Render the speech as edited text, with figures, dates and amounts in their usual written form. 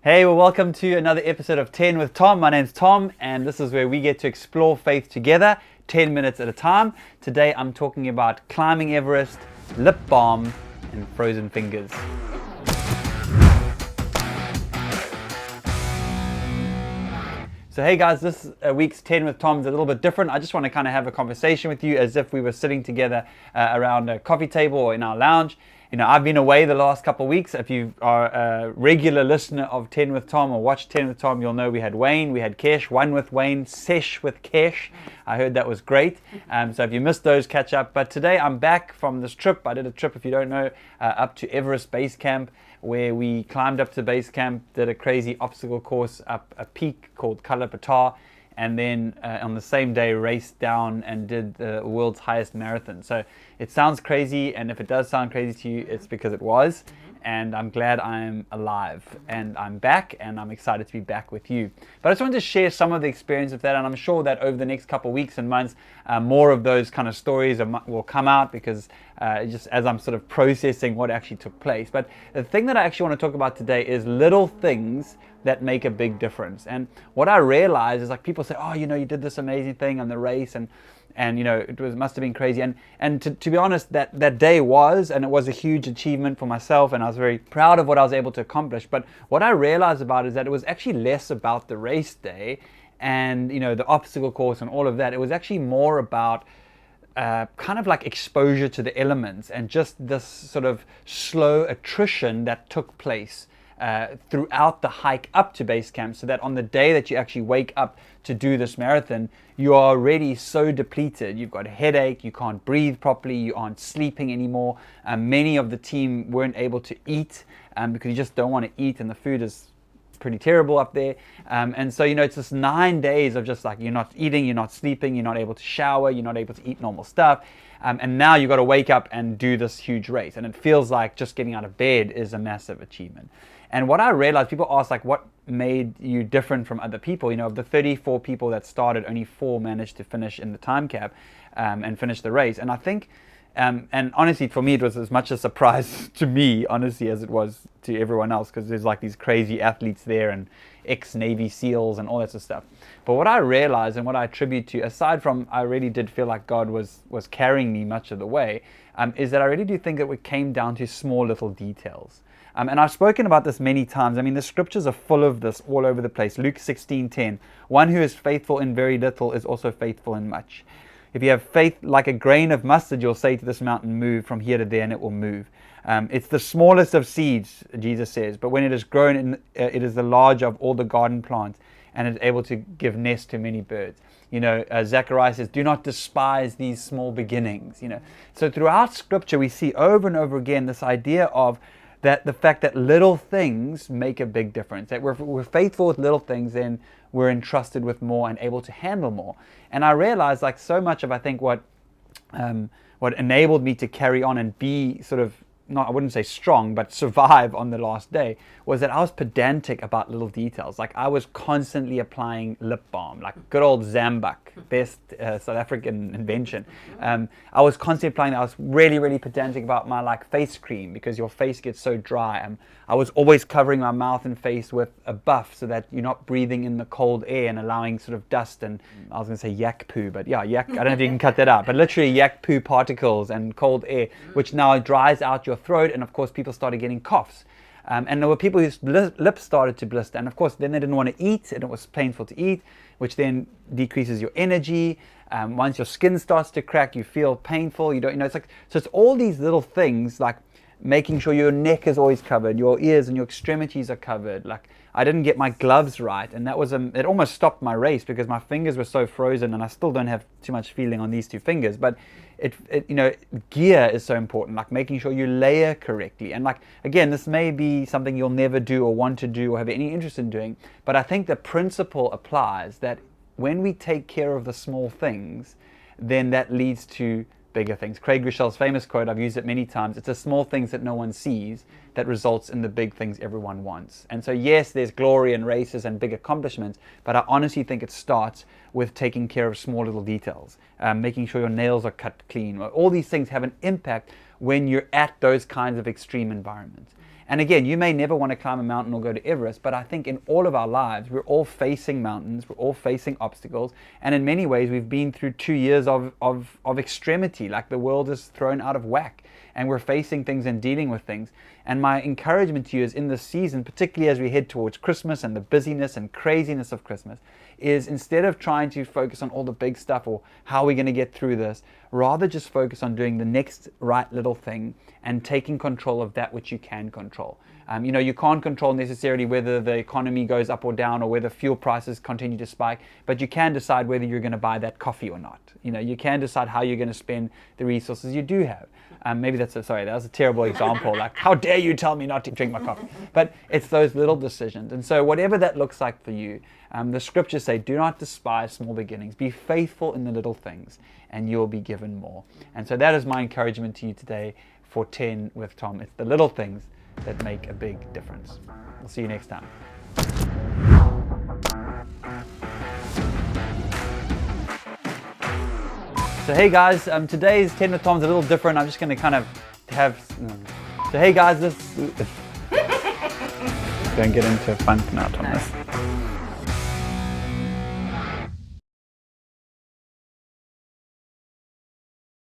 Hey, well, welcome to another episode of 10 with Tom. My name's Tom, and this is where we get to explore faith together, 10 minutes at a time. Today, I'm talking about climbing Everest, lip balm, and frozen fingers. So hey guys, this week's 10 with Tom is a little bit different. I just want to kind of have a conversation with you as if we were sitting together around a coffee table or in our lounge. You know, I've been away the last couple of weeks. If you are a regular listener of 10 with Tom or watch 10 with Tom, you'll know we had Wayne, we had Kesh, one with Wayne, Sesh with Kesh. I heard that was great. So if you missed those, catch up. But today I'm back from this trip. I did a trip, if you don't know, up to Everest Basecamp, where we climbed up to base camp, did a crazy obstacle course up a peak called Kalapatar, and then on the same day raced down and did the world's highest marathon. So it sounds crazy, and if it does sound crazy to you, it's because it was. And I'm glad I'm alive and I'm back, and I'm excited to be back with you. But I just wanted to share some of the experience of that, and I'm sure that over the next couple of weeks and months, more of those kind of stories will come out, because just as I'm sort of processing what actually took place. But the thing that I actually want to talk about today is little things that make a big difference. And what I realize is, like, people say, oh, you know, you did this amazing thing on the race, and you know, must have been crazy. And to be honest, that day was, and it was a huge achievement for myself, and I was very proud of what I was able to accomplish. But what I realized about it is that it was actually less about the race day and, you know, the obstacle course and all of that. It was actually more about kind of like exposure to the elements and just this sort of slow attrition that took place throughout the hike up to base camp, so that on the day that you actually wake up to do this marathon, you are already so depleted. You've got a headache, you can't breathe properly, you aren't sleeping anymore. Many of the team weren't able to eat because you just don't want to eat, and the food is pretty terrible up there. And so, you know, it's just 9 days of just like, you're not eating, you're not sleeping, you're not able to shower, you're not able to eat normal stuff. And now you've got to wake up and do this huge race. And it feels like just getting out of bed is a massive achievement. And what I realized, people ask, like, what made you different from other people? You know, of the 34 people that started, only 4 managed to finish in the time cap and finish the race. And I think, and honestly, for me, it was as much a surprise to me, honestly, as it was to everyone else, because there's like these crazy athletes there and ex-Navy SEALs and all that sort of stuff. But what I realized, and what I attribute to, aside from I really did feel like God was carrying me much of the way, is that I really do think that it came down to small little details. And I've spoken about this many times. I mean, the scriptures are full of this all over the place. Luke 16:10, one who is faithful in very little is also faithful in much. If you have faith like a grain of mustard, you'll say to this mountain, move from here to there, and it will move. It's the smallest of seeds, Jesus says, but when it is grown, it is the larger of all the garden plants, and is able to give nest to many birds. You know, Zechariah says, do not despise these small beginnings. You know, so throughout Scripture, we see over and over again this idea of that the fact that little things make a big difference. That we're faithful with little things, then we're entrusted with more and able to handle more. And I realized, like, so much of, I think, what enabled me to carry on and be sort of, not, I wouldn't say strong, but survive on the last day, was that I was pedantic about little details. Like, I was constantly applying lip balm, like good old Zambuk, best South African invention. I was constantly applying that. I was really, really pedantic about my, like, face cream, because your face gets so dry. I was always covering my mouth and face with a buff so that you're not breathing in the cold air and allowing sort of dust and, I was going to say yak poo, but yeah, yak, I don't know if you can cut that out, but literally yak poo particles and cold air, which now dries out your throat, and of course people started getting coughs. And there were people whose lips started to blister, and of course then they didn't want to eat, and it was painful to eat, which then decreases your energy. Once your skin starts to crack, you feel painful. You don't, you know, it's like, so it's all these little things, like making sure your neck is always covered, your ears and your extremities are covered. Like, I didn't get my gloves right, and that was it almost stopped my race because my fingers were so frozen, and I still don't have too much feeling on these 2 fingers. But it you know, gear is so important, like making sure you layer correctly. And like, again, this may be something you'll never do or want to do or have any interest in doing, but I think the principle applies that when we take care of the small things, then that leads to bigger things. Craig Rochelle's famous quote, I've used it many times, it's the small things that no one sees that results in the big things everyone wants. And so yes, there's glory and races and big accomplishments, but I honestly think it starts with taking care of small little details, making sure your nails are cut clean. All these things have an impact when you're at those kinds of extreme environments. And again, you may never want to climb a mountain or go to Everest, but I think in all of our lives, we're all facing mountains, we're all facing obstacles, and in many ways, we've been through 2 years of extremity, like the world is thrown out of whack, and we're facing things and dealing with things. And my encouragement to you is in this season, particularly as we head towards Christmas and the busyness and craziness of Christmas, is instead of trying to focus on all the big stuff or how we're going to get through this, rather just focus on doing the next right little thing and taking control of that which you can control. You can't control necessarily whether the economy goes up or down or whether fuel prices continue to spike, but you can decide whether you're going to buy that coffee or not. You can decide how you're going to spend the resources you do have. Maybe that was a terrible example, like, how dare you tell me not to drink my coffee? But it's those little decisions. And so whatever that looks like for you, the scriptures say, do not despise small beginnings. Be faithful in the little things, and you'll be given more. And so that is my encouragement to you today for 10 with Tom. It's the little things that make a big difference. We'll see you next time. So hey guys, today's 10 with Tom's a little different. I'm just going to kind of have... So hey guys, don't get into a fun note on this.